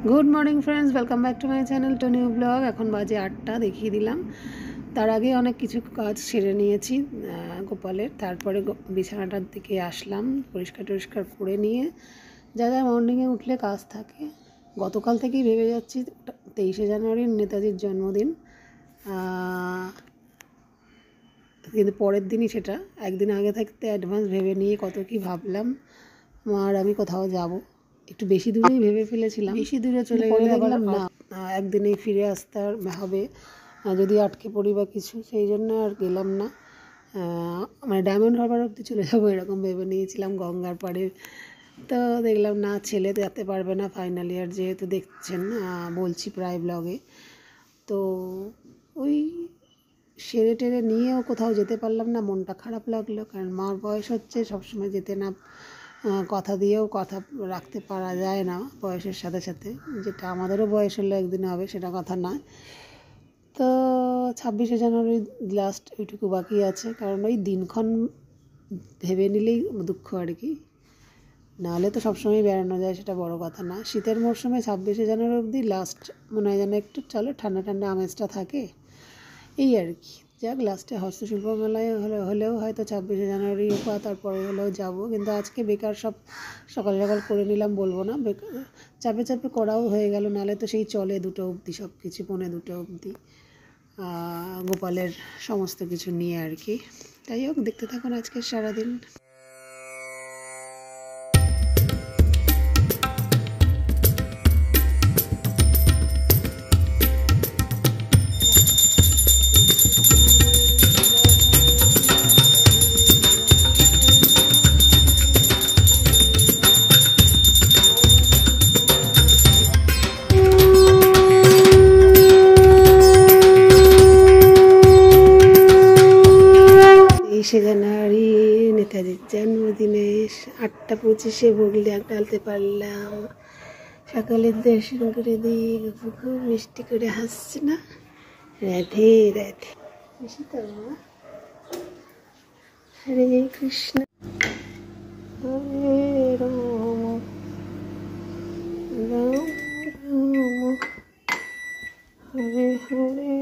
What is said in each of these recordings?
Good morning friends, welcome back to my channel to new blog. এখন বাজে 8টা, দেখিয়ে দিলাম। তার আগে অনেক কিছু কাজ সেরে নিয়েছি গোপালের। তারপরে বিছানাটার দিকে আসলাম, পরিষ্কার করে নিয়ে যা যা মর্নিংয়ে উঠলে কাজ থাকে। গতকাল থেকেই ভেবে যাচ্ছি 23শে জানুয়ারি নেতাজির জন্মদিন, কিন্তু পরের দিনই সেটা। একদিন আগে থাকতে অ্যাডভান্স ভেবে নিয়ে কত কি ভাবলাম। আর আমি কোথাও যাব, একটু বেশি দূরেই ভেবে ফেলেছিলাম। বেশি দূরে চলে গেলে দেখলাম না একদিনেই ফিরে আসতে হবে, যদি আটকে পড়ি বা কিছু, সেই জন্য আর গেলাম না। মানে ডায়মন্ড হারবার অব্দি চলে যাবো এরকম ভেবে নিয়েছিলাম, গঙ্গার পাড়ে। তো দেখলাম না, ছেলে যেতে পারবে না, ফাইনাল ইয়ার যেহেতু, দেখছেন বলছি প্রায় ব্লগে। তো ওই সেরে টেরে নিয়েও কোথাও যেতে পারলাম না, মনটা খারাপ লাগলো। কারণ মার বয়স হচ্ছে, সবসময় যেতে না, কথা দিয়েও কথা রাখতে পারা যায় না বয়সের সাথে সাথে। যেটা আমাদেরও বয়স হলে একদিন হবে, সেটা কথা নয়। তো 26শে জানুয়ারি লাস্ট ওইটুকু বাকি আছে। কারণ ওই দিনক্ষণ ভেবে নিলেই দুঃখ আর কি। নাহলে তো সবসময় বেড়ানো যায়, সেটা বড় কথা না। শীতের মরশুমে 26শে জানুয়ারি অবধি লাস্ট মনে হয় যেন একটু চলো, ঠান্ডা ঠান্ডা আমেজটা থাকে, এই আর কি। যাক, লাস্টে হস্তশিল্প মেলায় হলেও হয়তো 26শে জানুয়ারি বা তারপরে হলেও যাব। কিন্তু আজকে বেকার সব সকাল সকাল করে নিলাম, বলবো না, বেকার চাপে চাপে করাও হয়ে গেল। নাহলে তো সেই চলে 2টো অবধি, সব কিছু 2:45 অবধি, গোপালের সমস্ত কিছু নিয়ে আর কি। তাই হোক, দেখতে থাকুন আজকের সারাদিন। জানুয়ারি নেতাজির জন্মদিনে 8টা 25-এ ভোগলি ডালতে পারলাম। সকালের দর্শন করে দিয়ে খুব মিষ্টি করে হাসছে না। রাধে রাধে, খুশি তো? হরে কৃষ্ণ হরে রাম রাম রাম হরে হরে।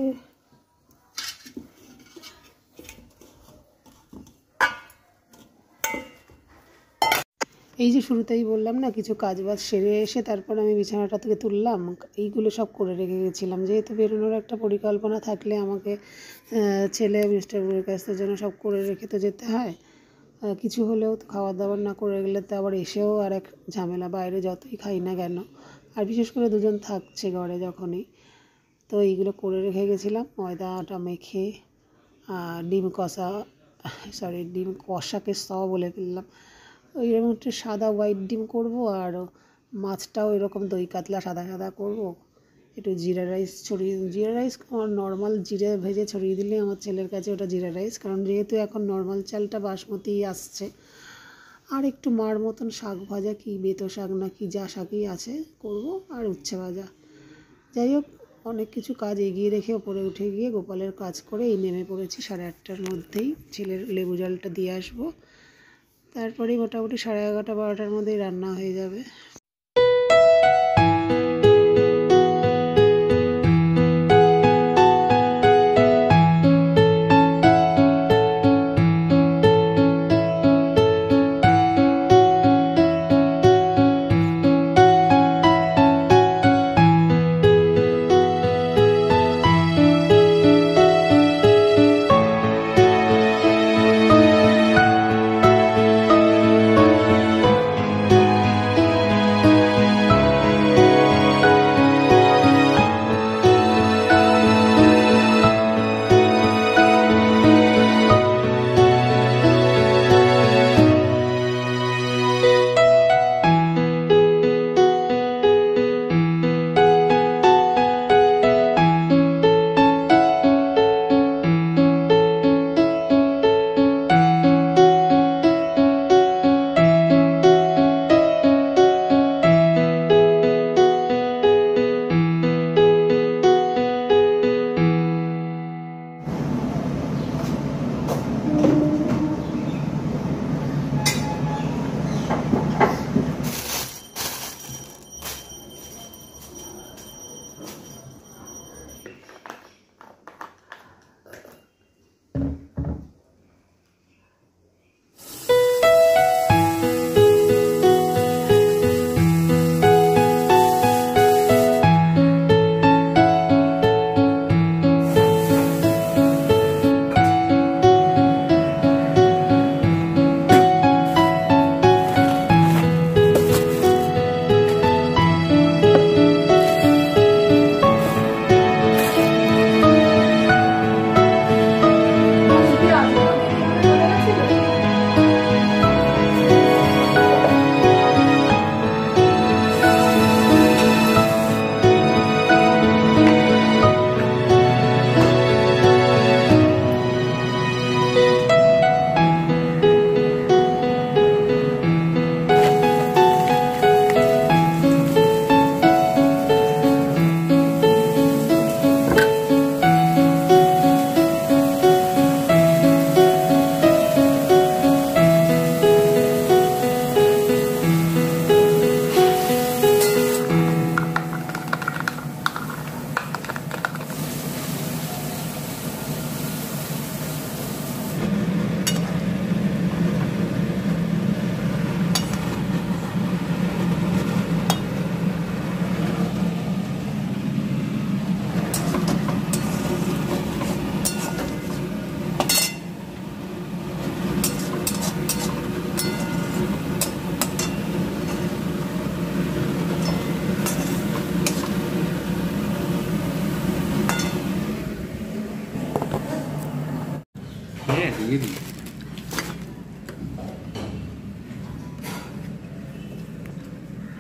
এই যে শুরুতেই বললাম না, কিছু কাজ বাজ সেরে এসে তারপর আমি বিছানাটা থেকে তুললাম। এইগুলো সব করে রেখে গেছিলাম, যেহেতু বেরোনোর একটা পরিকল্পনা থাকলে আমাকে ছেলে মিস্টার বুড়ির কাছের জন্য সব করে রেখে তো যেতে হয়। কিছু হলেও তো খাবার দাবার না করে গেলে তো আবার এসেও আর এক ঝামেলা, বাইরে যতই খাই না কেন। আর বিশেষ করে দুজন থাকছে ঘরে যখনই। তো এইগুলো করে রেখে গেছিলাম, ময়দা আটা মেখে। ডিম কষাকে বলে ফেললাম। ওই রকম একটু সাদা হোয়াইট ডিম করব, আর মাছটাও এরকম দই কাতলা সাদা সাদা করব। একটু জিরা রাইস নর্মাল জিরে ভেজে ছড়িয়ে দিলে আমার ছেলের কাছে ওটা জিরা রাইস। কারণ যেহেতু এখন নর্মাল চালটা বাসমতি আসছে। আর একটু মার মতন শাক ভাজা, কি বেতো শাক না কি যা শাকই আছে করব, আর উচ্ছে ভাজা। যাই হোক, অনেক কিছু কাজ এগিয়ে রেখে ওপরে উঠে গিয়ে গোপালের কাজ করে এই নেমে পড়েছি 8:30-টার মধ্যেই। ছেলের লেবু জলটা দিয়ে আসবো, তারপরেই মোটামুটি 11:30-12টার মধ্যেই রান্না হয়ে যাবে।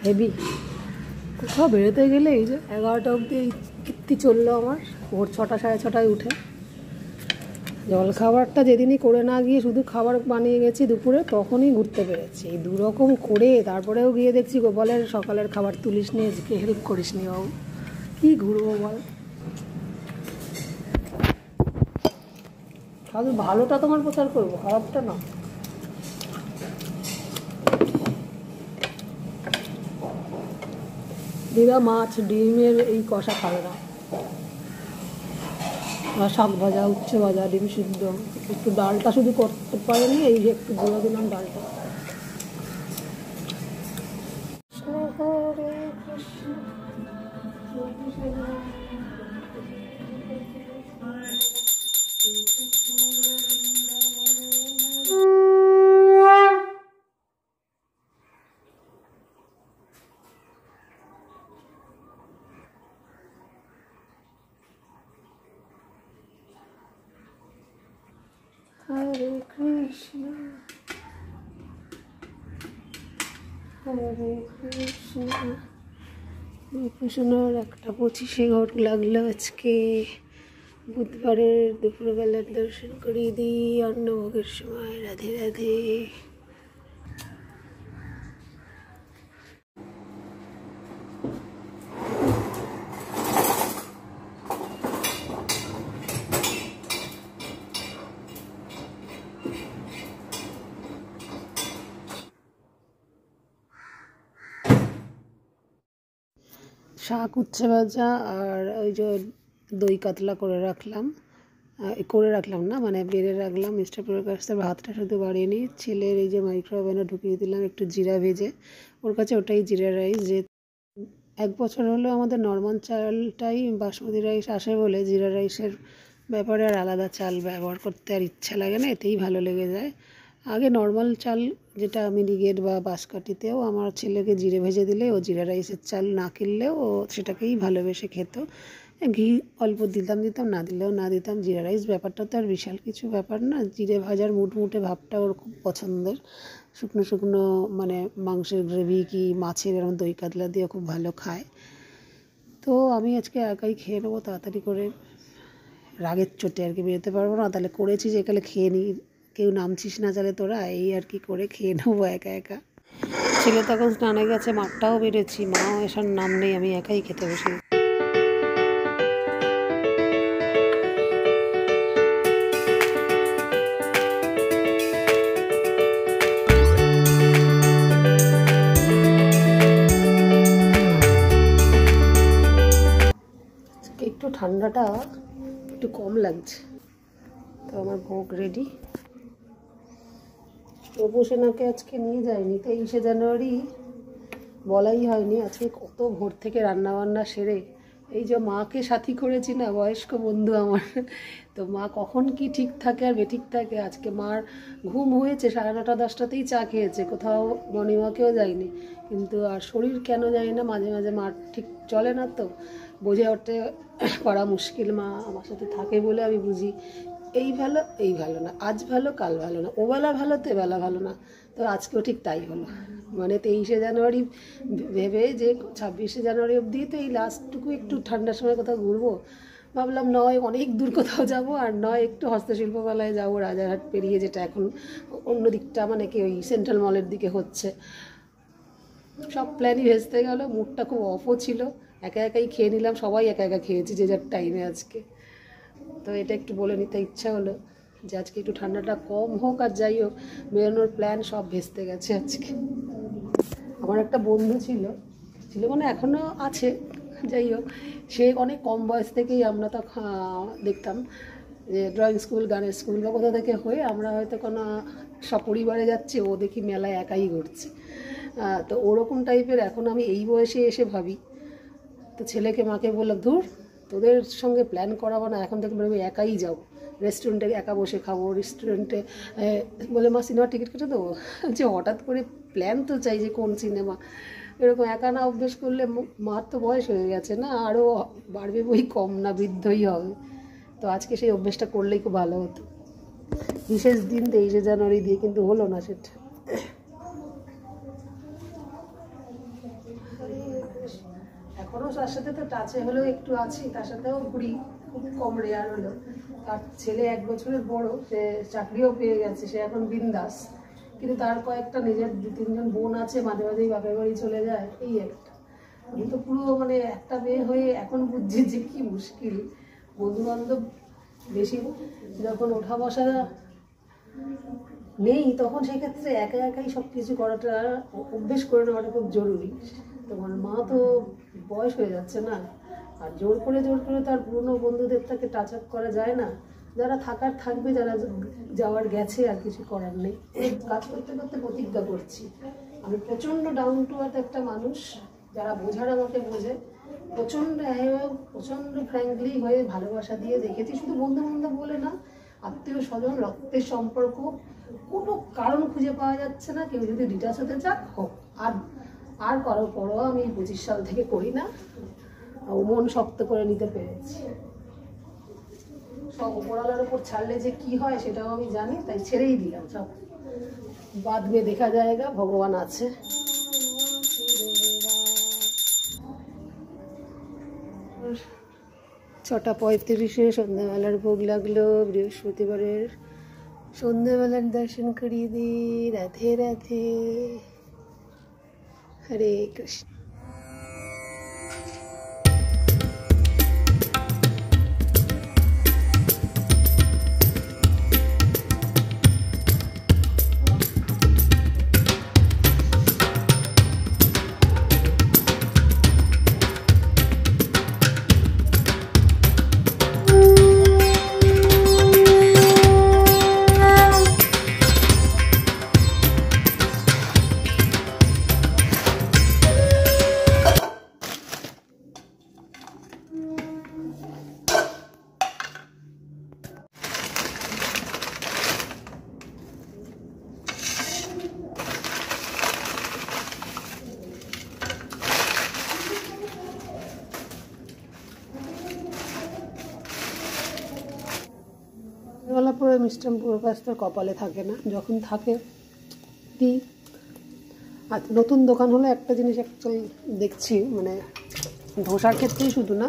হেভি। কোথাও বেরোতে গেলে এই যে 11টা অবধি এই কীর্তি চললো আমার, ভোর 6টা 6:30টায় উঠে। জলখাবারটা যেদিনই করে না গিয়ে শুধু খাবার বানিয়ে গেছি দুপুরে, তখনই ঘুরতে পেরেছি। এই দুরকম করে তারপরেও গিয়ে দেখছি গোপালের সকালের খাবার তুলিস নি, আজকে হেল্প করিস নি বাবু। কী ঘুরবো বল? তাহলে ভালোটা তোমার প্রচার করবো, খারাপটা না। দিদা মাছ ডিমের এই কষা খাবে না, শাক ভাজা, উচ্ছে ভাজা, ডিম সিদ্ধ, একটু ডালটা শুধু করতে পারেনি, এই যে একটু গুঁড়ো দিলাম ডালটা। হরে কৃষ্ণ হরে কৃষ্ণ। কৃষ্ণর 1:25 ঘট লাগলো আজকে। বুধবারের দুপুরবেলার দর্শন করিয়ে দিই অন্নভোগের সময়। রাধে রাধে। শাক, উচ্ছে ভাজা আর ওই যে দই কাতলা করে রাখলাম না, মানে বেড়ে রাখলাম। মিস্টার প্রকাশের ভাতটা শুধু বাড়িয়ে নিই। ছেলের এই যে মাইক্রোওভেনে ঢুকিয়ে দিলাম একটু জিরা ভেজে, ওর কাছে ওটাই জিরা রাইস। যে 1 বছর হলো আমাদের নর্মাল চালটাই বাসমতি রাইস আসে বলে জিরা রাইসের ব্যাপারে আর আলাদা চাল ব্যবহার করতে আর ইচ্ছা লাগে না, এতেই ভালো লেগে যায়। আগে নর্মাল চাল যেটা মিনিগেট বা বাঁশকাঠিতেও আমার ছেলেকে জিরে ভেজে দিলে ও জিরা রাইসের চাল না কিনলেও ও সেটাকেই ভালোবেসে খেত। ঘি অল্প দিতাম না দিলেও না দিতাম। জিরা রাইস ব্যাপারটা তো আর বিশাল কিছু ব্যাপার না। জিরে ভাজার মুটমুটে ভাবটা ওর খুব পছন্দের। শুকনো শুকনো মানে মাংসের গ্রেভি কি মাছের এরকম দই কাতলা দিয়ে খুব ভালো খায়। তো আমি আজকে একাই খেয়ে নেবো তাড়াতাড়ি করে, রাগের চোটে আর কি, বেরোতে পারবো না। তাহলে করেছি যে একালে খেয়ে নিই, কেউ নামছিস না তাহলে তোরা, এই আর কি করে খেয়ে নেবো একা একা। ছেলে তখন স্নানে গেছে, মাঠটাও বেড়েছি, মাও এসার নাম নেই, আমি একাই খেতে বসে। একটু ঠান্ডাটা একটু কম লাগছে, তো আমার ভোগ রেডি। প্রভুসেনাকে আজকে নিয়ে যায়নি, 23শে জানুয়ারি বলাই হয়নি। আজকে কত ভোর থেকে রান্নাবান্না সেরে এই যে মাকে সাথী করেছি না, বয়স্ক বন্ধু আমার, তো মা কখন কি ঠিক থাকে আর বেঠিক থাকে। আজকে মার ঘুম হয়েছে 9:30 10টাতেই চা খেয়েছে, কোথাও মর্নিংওয়াকেও যায়নি, কিন্তু আর শরীর কেন জানি না মাঝে মাঝে মার ঠিক চলে না, তো বোঝে ওঠে পারা মুশকিল। মা আমার সাথে থাকে বলে আমি বুঝি এই ভালো না, আজ ভালো কাল ভালো না, ওবেলা ভালো তো এবেলা ভালো না। তো আজকেও ঠিক তাই হলো। মানে 23শে জানুয়ারি ভেবে যে 26শে জানুয়ারি অবধি তো এই লাস্টটুকু একটু ঠান্ডার সময় কোথাও ঘুরবো, ভাবলাম নয় অনেক দূর কোথাও যাব, আর নয় একটু হস্তশিল্প মেলায় যাবো, রাজারহাট পেরিয়ে, যেটা এখন অন্য দিকটা মানে কি ওই সেন্ট্রাল মলের দিকে হচ্ছে। সব প্ল্যানই ভেস্তে গেল, মুডটা খুব অফও ছিল, একা একাই খেয়ে নিলাম, সবাই একা একা খেয়েছি যে যার টাইমে আজকে। তো এটা একটু বলে নিতে ইচ্ছা হলো যে আজকে একটু ঠান্ডাটা কম হোক, আর যাই হোক বেরোনোর প্ল্যান সব ভেস্তে গেছে আজকে। আমার একটা বন্ধু ছিল মানে এখনও আছে, যাই হোক, সে অনেক কম বয়স থেকেই আমরা তো দেখতাম যে ড্রয়িং স্কুল, গানের স্কুল বা কোথা থেকে হয়ে আমরা হয়তো কোনো সপরিবারে যাচ্ছি, ও দেখি মেলায় একাই ঘুরছে। তো ওরকম টাইপের এখন আমি এই বয়সে এসে ভাবি। তো ছেলেকে মাকে বললাম, ধুর তোদের সঙ্গে প্ল্যান করাবো না, এখন থেকে আমি একাই যাবো, রেস্টুরেন্টে একা বসে খাবো, রেস্টুরেন্টে বলে মা সিনেমার টিকিট কেটে দেবো। যে হঠাৎ করে প্ল্যান তো চাই যে কোন সিনেমা, এরকম একা না অভ্যেস করলে মার তো বয়স হয়ে গেছে না, আরও বাড়বে বই কম না, বৃদ্ধই হবে। তো আজকে সেই অভ্যেসটা করলেই খুব ভালো হতো। বিশেষ দিন 23শে জানুয়ারি দিয়ে, কিন্তু হলো না সেটা। এখনও তার সাথে তো টাচে হলেও একটু আছি, তার সাথেও ঘুরি, খুব কম রেয়ার হলো। তার ছেলে 1 বছরের বড়, সে চাকরিও পেয়ে গেছে, সে এখন বিন্দাস। কিন্তু তার কয়েকটা নিজের 2-3জন বোন আছে, মাঝে মাঝেই বাপের বাড়ি চলে যায়, এই একটা। কিন্তু পুরো মানে একটা মেয়ে হয়ে এখন বুঝছি যে কি মুশকিল। বন্ধু বান্ধব বেশি যখন ওঠা বসা নেই, তখন সেক্ষেত্রে একা একাই সব কিছু করাটা, অভ্যেস করে নেওয়াটা খুব জরুরি। তোমার মা তো বয়স হয়ে যাচ্ছে না, আর জোর করে তার পুরনো বন্ধুদের তাকে টাচ আপ করা যায় না। যারা থাকার থাকবে, যারা যাওয়ার গেছে, আর কিছু করার নেই। কাজ করতে করতে প্রতিজ্ঞা করছি, আমি প্রচণ্ড ডাউন টু আর্থ একটা মানুষ। যারা বোঝার আমাকে বোঝে, প্রচণ্ড ফ্র্যাঙ্কলি হয়ে ভালোবাসা দিয়ে দেখেছি। শুধু বন্ধু বান্ধব বলে না, আত্মীয় স্বজন, রক্তের সম্পর্ক, কোনো কারণ খুঁজে পাওয়া যাচ্ছে না। কেউ যদি ডিটাচ হতে চাক হোক, আর করার পরও আমি 25 সাল থেকে করি না। মন শক্ত করে নিতে পেরেছি। সব উপরওয়ালার উপর ছাড়লে যে কি হয় সেটাও আমি জানি, তাই ছেড়েই দিলাম সব। বাদ মে দেখা যায়গা, ভগবান আছে। 6:35 সন্ধ্যাবেলার ভোগ লাগলো। বৃহস্পতিবারের সন্ধ্যাবেলার দর্শন করিয়ে দিই। রাধে রাধে, হরে কৃষ্ণ। গলা পরে মিষ্টান পুরো কাজটা কপালে থাকে না, যখন থাকে দিই। আর নতুন দোকান হলে একটা জিনিস অ্যাকচুয়ালি দেখছি, মানে ধোসার ক্ষেত্রেই শুধু না,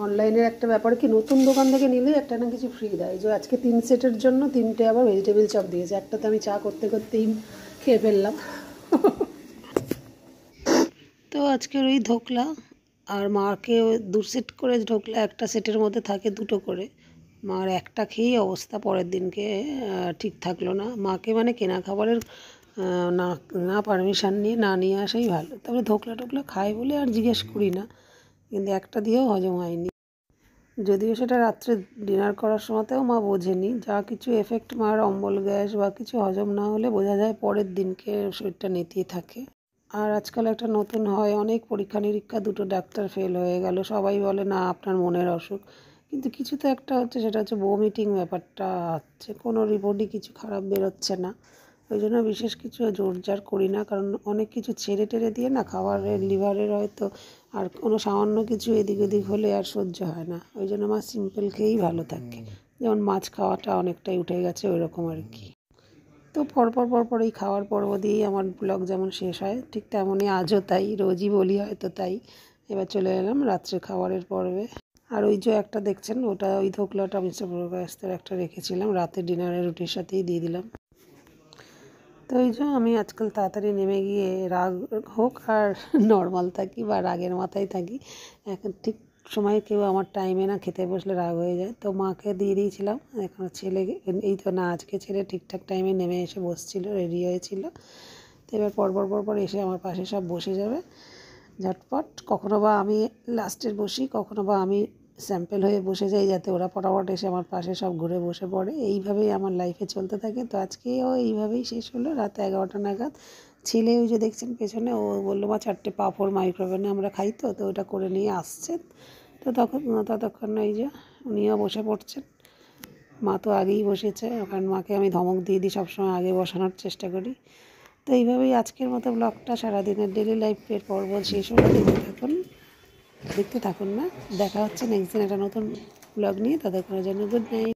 অনলাইনের একটা ব্যাপার কি, নতুন দোকান থেকে নিলে একটা না কিছু ফ্রি দেয়। যে আজকে 3 সেটের জন্য 3টে আবার ভেজিটেবিল চপ দিয়েছে। একটাতে আমি চা করতে করতেই খেয়ে ফেললাম। তো আজকের ওই ধোকলা, আর মাকে 2 সেট করে ঢোকলা, একটা সেটের মধ্যে থাকে 2টো করে। মার একটা খেয়েই অবস্থা পরের দিনকে ঠিক থাকলো না। মাকে মানে কেনা খাবারের না না পারমিশন নিয়ে আসাই ভালো। তবে ধোকলা খায় বলে আর জিজ্ঞেস করি না, কিন্তু একটা দিয়েও হজম হয়নি। যদিও সেটা রাত্রে ডিনার করার সময়তেও মা বোঝেনি। যা কিছু এফেক্ট মার অম্বল গ্যাস বা কিছু হজম না হলে বোঝা যায় পরের দিনকে শরীরটা নেতিয়ে থাকে। আর আজকাল একটা নতুন হয়, অনেক পরীক্ষা নিরীক্ষা, 2টো ডাক্তার ফেল হয়ে গেল। সবাই বলে না আপনার মনের অসুখ, কিন্তু কিছু তো একটা হচ্ছে, সেটা হচ্ছে বমিটিং ব্যাপারটা হচ্ছে। কোনো রিপোর্টই কিছু খারাপ বেরোচ্ছে না। ওই জন্য বিশেষ কিছু জোরজার করি না, কারণ অনেক কিছু ছেড়ে টেড়ে দিয়ে না, খাবারের লিভারের হয়তো আর কোনো সামান্য কিছু এদিক ওদিক হলে আর সহ্য হয় না। ওই জন্য আমার সিম্পল খেয়েই ভালো থাকে। যেমন মাছ খাওয়াটা অনেকটাই উঠে গেছে, ওই রকম আর কি। তো পরপর এই খাওয়ার পর্ব দিয়েই আমার ব্লগ যেমন শেষ হয়, ঠিক তেমনই আজও তাই। রোজই বলি হয়তো তাই। এবার চলে এলাম রাত্রে খাবারের পর্বে। আর ওই যে একটা দেখছেন, ওটা ওই ধোকলাটা মিস্টার প্রকাশের একটা রেখেছিলাম, রাতে ডিনারের রুটির সাথেই দিয়ে দিলাম। তো ওই যে আমি আজকাল তাড়াতাড়ি নেমে গিয়ে, রাগ হোক আর নর্মাল থাকি বা রাগের মাথায় থাকি, এখন ঠিক সময় কেউ আমার টাইমে না খেতে বসলে রাগ হয়ে যায়। তো মাকে দিয়ে দিয়েছিলাম, এখন ছেলে এই তো না, আজকে ছেলে ঠিকঠাক টাইমে নেমে এসে বসছিল, রেডি হয়েছিল। তো এবার পরপর এসে আমার পাশে সব বসে যাবে ঝটপট। কখনো বা আমি লাস্টের বসি, কখনো বা আমি স্যাম্পেল হয়ে বসে যাই, যাতে ওরা ফটাফট এসে আমার পাশে সব ঘুরে বসে পড়ে। এইভাবেই আমার লাইফে চলতে থাকে। তো আজকেও এইভাবেই শেষ হলো, রাত 11টা নাগাদ। ছেলে ওই যে দেখছেন পেছনে, ও বললো মা 4টে পাঁপড় মাইক্রোওভেনে আমরা খাই, তো ওটা করে নিয়ে আসছে। তো ততক্ষণ ওই যে উনিও বসে পড়ছেন। মা তো আগেই বসেছে, কারণ মাকে আমি ধমক দিয়ে দিই, সবসময় আগে বসানোর চেষ্টা করি। তো এইভাবেই আজকের মতো ব্লগটা, সারাদিনের ডেলি লাইফের পর্ব শেষ হলো। দেখতে থাকুন না, দেখা হচ্ছে নেক্সট দিন একটা নতুন ব্লগ নিয়ে। ততক্ষণের জন্য গুড নাইট।